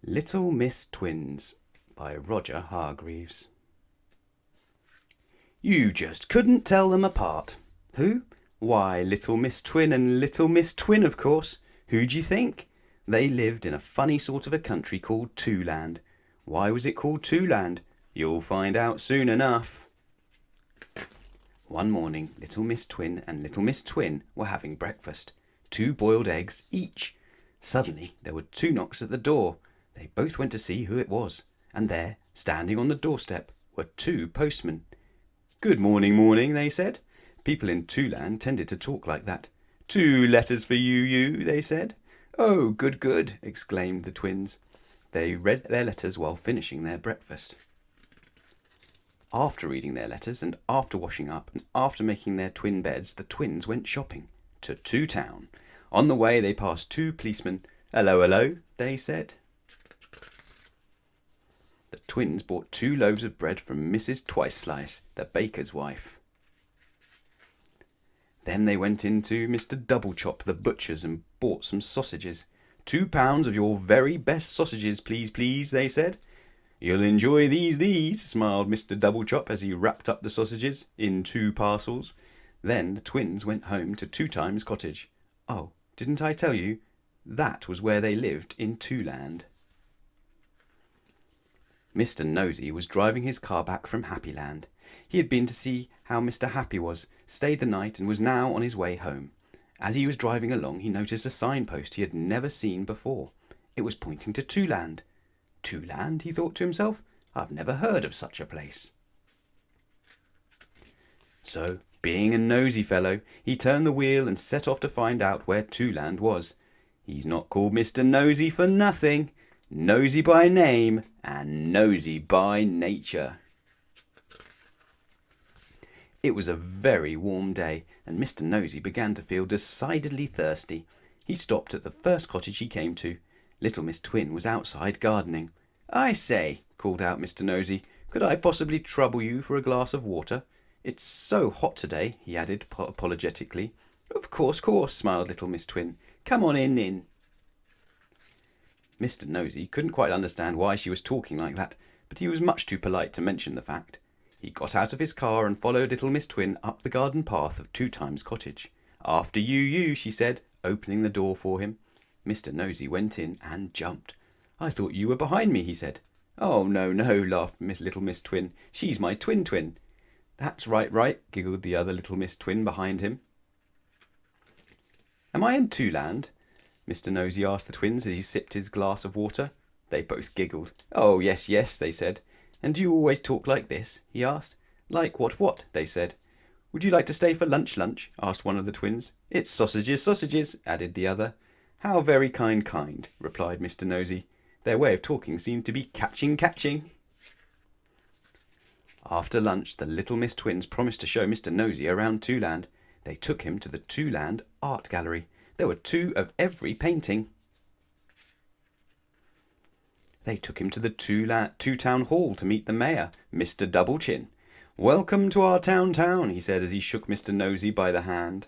Little Miss Twins by Roger Hargreaves. You just couldn't tell them apart. Who? Why, Little Miss Twin and Little Miss Twin, of course. Who d'you think? They lived in a funny sort of a country called Twoland. Why was it called Twoland? You'll find out soon enough. One morning, Little Miss Twin and Little Miss Twin were having breakfast. 2 boiled eggs each. Suddenly, there were 2 knocks at the door. They both went to see who it was, and there, standing on the doorstep, were 2 postmen. "Good morning, morning," they said. People in Twoland tended to talk like that. "2 letters for you, they said. "Oh, good, good," exclaimed the twins. They read their letters while finishing their breakfast. After reading their letters, and after washing up, and after making their twin beds, the twins went shopping to Town. On the way they passed 2 policemen. "Hello, hello," they said. The twins bought 2 loaves of bread from Mrs. Twice-Slice, the baker's wife. Then they went into Mr. Double-Chop, the butcher's, and bought some sausages. "£2 of your very best sausages, please, please," they said. "You'll enjoy these," smiled Mr. Double-Chop as he wrapped up the sausages in 2 parcels. Then the twins went home to 2-times cottage. Oh, didn't I tell you? That was where they lived in Twoland. Mr. Nosy was driving his car back from Happyland. He had been to see how Mr. Happy was, stayed the night, and was now on his way home. As he was driving along, he noticed a signpost he had never seen before. It was pointing to Twoland. "Twoland?" he thought to himself. "I've never heard of such a place." So, being a nosy fellow, he turned the wheel and set off to find out where Twoland was. He's not called Mr. Nosy for nothing. Nosy by name and nosy by nature. It was a very warm day, and Mr. Nosy began to feel decidedly thirsty. He stopped at the first cottage he came to. Little Miss Twin was outside gardening. "I say," called out Mr. Nosy, "could I possibly trouble you for a glass of water? It's so hot today," he added apologetically. Of course," smiled Little Miss Twin. "Come on in." Mr. Nosy couldn't quite understand why she was talking like that, but he was much too polite to mention the fact. He got out of his car and followed Little Miss Twin up the garden path of 2-times cottage. "After you," she said, opening the door for him. Mr. Nosy went in and jumped. "I thought you were behind me," he said. "Oh, no," laughed Little Miss Twin. "She's my twin." "That's right," giggled the other Little Miss Twin behind him. "Am I in Twoland?" Mr. Nosy asked the twins as he sipped his glass of water. They both giggled. "Oh, yes, they said. "And do you always talk like this?" he asked. "Like what?" they said. "Would you like to stay for lunch?" asked one of the twins. "It's sausages," added the other. "How very kind," replied Mr. Nosy. Their way of talking seemed to be catching. After lunch, the Little Miss Twins promised to show Mr. Nosy around Twoland. They took him to the Twoland Art Gallery. There were 2 of every painting. They took him to the Town Hall to meet the mayor, Mr. Double-Chin. "Welcome to our town," he said as he shook Mr. Nosy by the hand.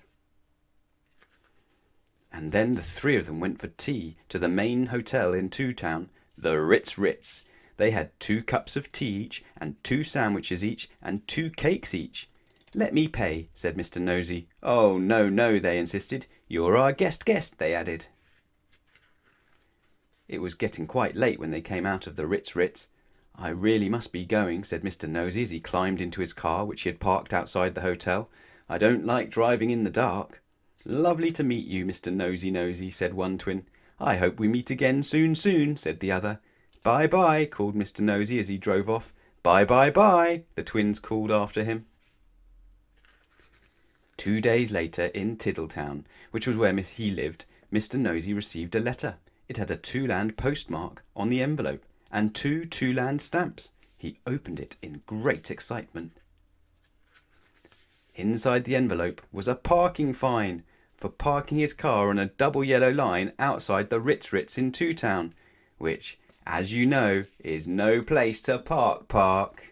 And then the 3 of them went for tea to the main hotel in Town, the Ritz Ritz. They had 2 cups of tea each, and 2 sandwiches each, and 2 cakes each. "Let me pay," said Mr. Nosy. "Oh, no," they insisted. "You're our guest," they added. It was getting quite late when they came out of the Ritz Ritz. "I really must be going," said Mr. Nosy as he climbed into his car, which he had parked outside the hotel. "I don't like driving in the dark." "Lovely to meet you, Mr. Nosy," said one twin. "I hope we meet again soon," said the other. "Bye," called Mr. Nosy as he drove off. "Bye," the twins called after him. 2 days later, in Tiddletown, which was where he lived, Mr. Nosy received a letter. It had a Twoland postmark on the envelope and 2 Twoland stamps. He opened it in great excitement. Inside the envelope was a parking fine for parking his car on a double yellow line outside the Ritz Ritz in Town, which, as you know, is no place to park.